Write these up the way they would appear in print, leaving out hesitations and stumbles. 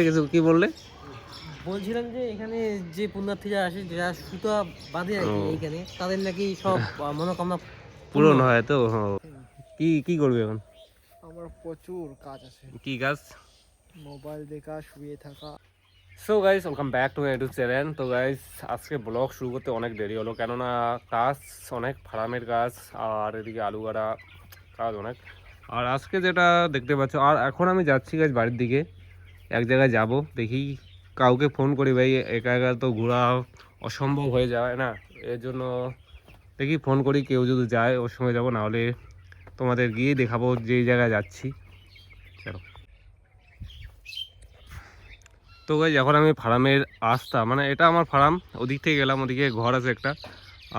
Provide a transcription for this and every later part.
কিছু কি বললে? বলছিলাম যে এখানে যে পুণ্যার্থীরা আসে, যারা সুতা বাঁধে আর কি এইখানে, তাদের নাকি সব মনোকামনা পূরণ হয় তো। কি কি করবে এখন? আমার প্রচুর কাজ আছে। কি কাজ? মোবাইল দেখা, শুয়ে থাকা। So guys, welcome back to my YouTube channel. তো গাইস, আজকে ব্লগ শুরু করতে অনেক দেরি হলো, কেননা কাজ অনেক, ফার্মের কাজ, আর এদিকে আলু গাড়া কাজ অনেক। আর আজকে যেটা দেখতে পাচ্ছ, আর এখন আমি যাচ্ছি গাইস বাড়ির দিকে, এক জায়গায় যাব। দেখি কাউকে ফোন করি, ভাই একা একা তো ঘোরা অসম্ভব হয়ে যায় না, এর জন্য দেখি ফোন করি, কেউ যদি যায় ওর সঙ্গে যাবো, নাহলে তোমাদের গিয়ে দেখাবো যেই জায়গায় যাচ্ছি। চলো। তো গাইস, এখন আমি ফার্মের আসতাম, মানে এটা আমার ফার্ম, ওদিক থেকে গেলাম, ওদিকে ঘর আছে একটা,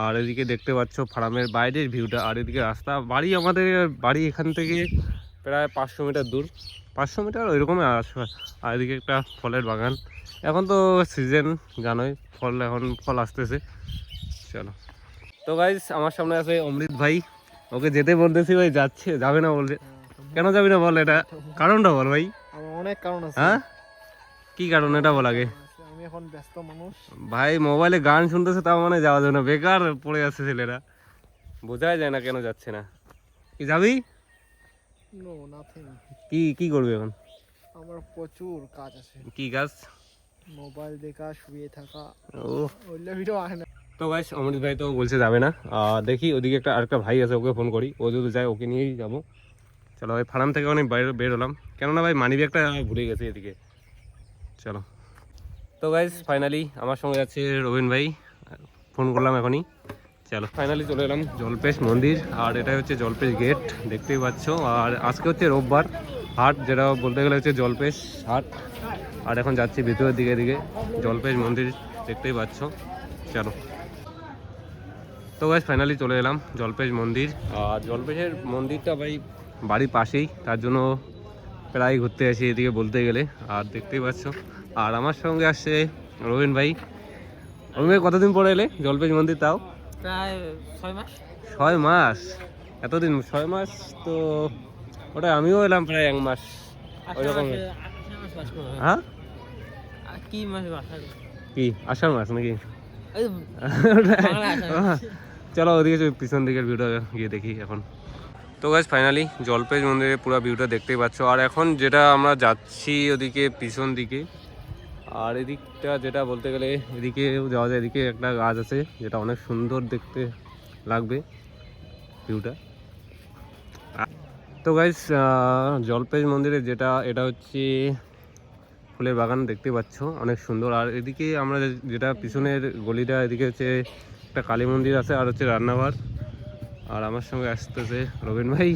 আর এদিকে দেখতে পাচ্ছ ফার্মের বাইরের ভিউটা, আর এদিকে রাস্তা। বাড়ি আমাদের বাড়ি এখান থেকে প্রায় 500 মিটার দূর, 500 মিটার ওইরকমই আসবে। আর এদিকে একটা ফলের বাগান, এখন তো সিজন জানোই, ফল এখন ফল আসতেছে। চলো। তো গাইস, আমার সামনে আছে অমৃত ভাই, ওকে যেতে বলতেছি, ভাই যাচ্ছে, যাবে না বলছে। কেন যাবি না বল, এটা কারণটা বল ভাই। আমার অনেক কারণ আছে। হ্যাঁ, কি কারণ এটা বল আগে। আমি এখন ব্যস্ত মানুষ। ভাই মোবাইলে গান শুনতেছে, তাও মানে যাওয়া যাবে না, বেকার পড়ে যাচ্ছে ছেলেরা, বোঝাই যায় না কেন যাচ্ছে না। কি যাবি? No, nothing. কি কি করবি এখন? আমার প্রচুর কাজ আছে। কি কাজ? মোবাইল দেখা, শুয়ে থাকা। ও, ওইগুলো ভিডিও আসে না। তো গাইস, অমৃত ভাই তো বলছে যাবে না। দেখি ওদিকে আরেকটা ভাই আছে, ওকে ফোন করি, ও যদি যায় ওকে নিয়েই যাবো। চলো ভাই, ফার্ম থেকে অনেক বাইরে বের হলাম, কেননা ভাই মানি ব্যাগটা ভুলে গেছে এদিকে। চলো। তো গাইস, ফাইনালি আমার সঙ্গে যাচ্ছে রবিন ভাই, ফোন করলাম এখনই। চলো, ফাইনালি চলে এলাম জলপেশ মন্দির, আর এটা হচ্ছে জলপেশ গেট, দেখতেই পাচ্ছ। আর আজকে হচ্ছে রোববার, হাট, যেটা বলতে গেলে হচ্ছে জলপেশ হাট। আর এখন যাচ্ছি ভিতরের দিকে দিকে, জলপেশ মন্দির দেখতেই পাচ্ছ। চলো। তো গাইস, ফাইনালি চলে এলাম জলপেশ মন্দির। আর জলপেশের মন্দিরটা ভাই বাড়ির পাশেই, তার জন্য প্রায় ঘুরতে আসি এদিকে বলতে গেলে। আর দেখতেই পাচ্ছ, আর আমার সঙ্গে আসছে রবিন ভাই। রবিন ভাই, কতদিন পরে এলে জলপেশ মন্দির? তাও প্রায় 6 মাস। 6 মাস? এতদিন 6 মাস তো ওটা আমিও এলাম প্রায় 1 মাস ওইরকম। হ্যাঁ, কি মাসে বাসা? কি আষাঢ় মাস নাকি? এই চলো ওদিকে পিছন দিকের ভিউটা গিয়ে দেখি এখন। তো গাইস, ফাইনালি জলপেশ মন্দিরের পুরো ভিউটা দেখতেই পাচ্ছ। আর এখন যেটা আমরা যাচ্ছি ওদিকে পিছন দিকে, আর এদিকটা যেটা বলতে গেলে এদিকেও যাওয়া যায়, এদিকে একটা গাছ আছে যেটা অনেক সুন্দর দেখতে লাগবে ভিউটা। তো গাইস, জলপেশ মন্দিরে যেটা, এটা হচ্ছে ফুলের বাগান, দেখতে পাচ্ছ অনেক সুন্দর। আর এদিকে আমরা যেটা পিছনের গলিটা, এদিকে হচ্ছে একটা কালী মন্দির আছে, আর হচ্ছে রান্নাঘর। আর আমার সঙ্গে আসতেছে রবিন ভাই,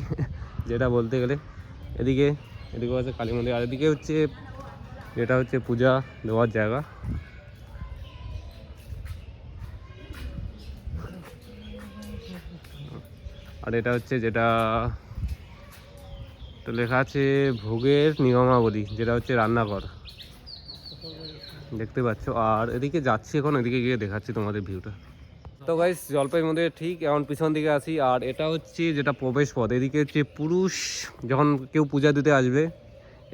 যেটা বলতে গেলে এদিকেও আছে কালী মন্দির, আর এদিকে হচ্ছে যেটা হচ্ছে পূজা দেওয়ার জায়গা। আর এটা হচ্ছে যেটা তো লেখা আছে ভোগের নিয়মাবলী, যেটা হচ্ছে রান্নাঘর, দেখতে পাচ্ছ। আর এদিকে যাচ্ছি এখন, এদিকে গিয়ে দেখাচ্ছি তোমাদের ভিউটা। তো গাইস, জলপাই মন্দিরে ঠিক এখন পিছন দিকে আছি, আর এটা হচ্ছে যেটা প্রবেশ পথ। এদিকে হচ্ছে পুরুষ যখন কেউ পূজা দিতে আসবে,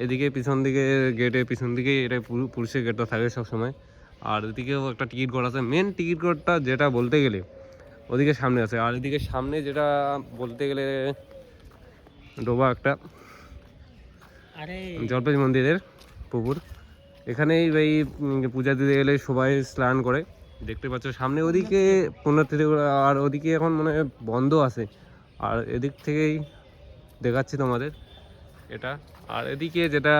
এদিকে পিছন দিকে গেটের পিছন দিকে এটা পুরুষের গেটটা থাকে সবসময়। আর এদিকেও একটা টিকিট ঘর আছে, মেন টিকিট ঘরটা যেটা বলতে গেলে ওদিকে সামনে আছে। আর এদিকে সামনে যেটা বলতে গেলে ডোবা একটা, জলপেশ মন্দিরের পুকুর, এখানেই এই পূজা দিতে গেলে সবাই স্নান করে, দেখতে পাচ্ছ সামনে। ওদিকে পুণ্যার্থী, আর ওদিকে এখন মানে বন্ধ আছে। আর এদিক থেকেই দেখাচ্ছি তোমাদের এটা। আর এদিকে যেটা,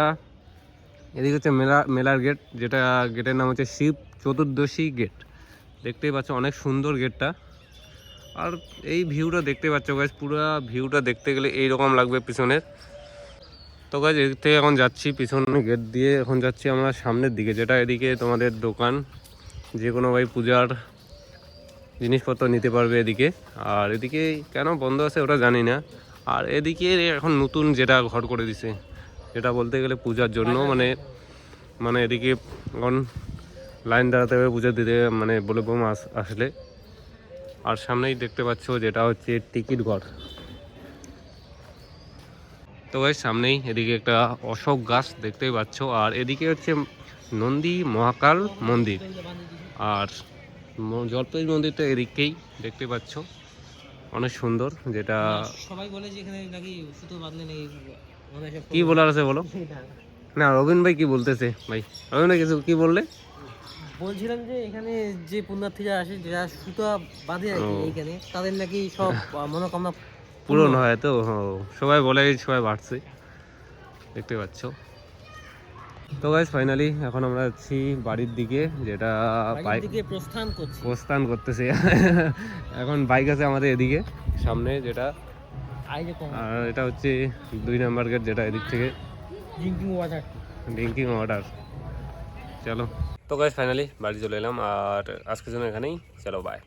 এদিকে হচ্ছে মেলার গেট, যেটা গেটের নাম হচ্ছে শিব চতুর্দশী গেট, দেখতেই পাচ্ছ অনেক সুন্দর গেটটা। আর এই ভিউটা দেখতে পাচ্ছ গাইস, পুরো ভিউটা দেখতে গেলে এইরকম লাগবে পিছনের। তো গাইস, এদিক থেকে এখন যাচ্ছি পিছনে গেট দিয়ে, এখন যাচ্ছি আমরা সামনের দিকে, যেটা এদিকে তোমাদের দোকান, যে কোনো ভাই পূজার জিনিসপত্র নিতে পারবে এদিকে। আর এদিকে কেন বন্ধ আছে ওটা জানি না। আর এদিকে এখন নতুন যেটা ঘর করে দিছে, যেটা বলতে গেলে পূজার জন্য, মানে এদিকে এখন লাইন দাঁড়াতে হবে পূজা দিতে, মানে বলে বোম আসলে। আর সামনেই দেখতে পাচ্ছ যেটা হচ্ছে টিকিট ঘর। তো গাইস সামনেই এদিকে একটা অশোক গাছ দেখতেই পাচ্ছ, আর এদিকে হচ্ছে নন্দী মহাকাল মন্দির, আর জলপাইগুড়ি মন্দিরটা এদিকেই দেখতে পাচ্ছ, অনেক সুন্দর। যেটা সবাই বলে যে এখানে নাকি সুতো বাঁধলে নাকি মনে হয় সব কি বলার আছে বলো? না রবিন ভাই কি বলতেছে ভাই? রবিন ভাই কিছু কি বললে? বলছিলাম যে এখানে যে পুণ্যার্থীরা আসে, যারা সুতো বাঁধে আর কি এইখানে, তাদের নাকি সব মনোকামনা পূরণ হয় তো, সবাই বলে, সবাই বাড়ছে দেখতে পাচ্ছ। তো গাইস ফাইনালি এখন আমরা যাচ্ছি বাড়ির দিকে, যেটা বাড়ির দিকে প্রস্থান করছি। প্রস্থান করতেছি। এখন বাইক আছে আমাদের এদিকে সামনে, যেটা এই যে আর এটা হচ্ছে 2 নাম্বার গেট, যেটা এদিক থেকে ড্রিঙ্কিং ওয়াটার। Drinking water. চলো তো গাইস ফাইনালি বাড়ি চলে এলাম, আর আজকের জন্য এখানেই, চলো বাই।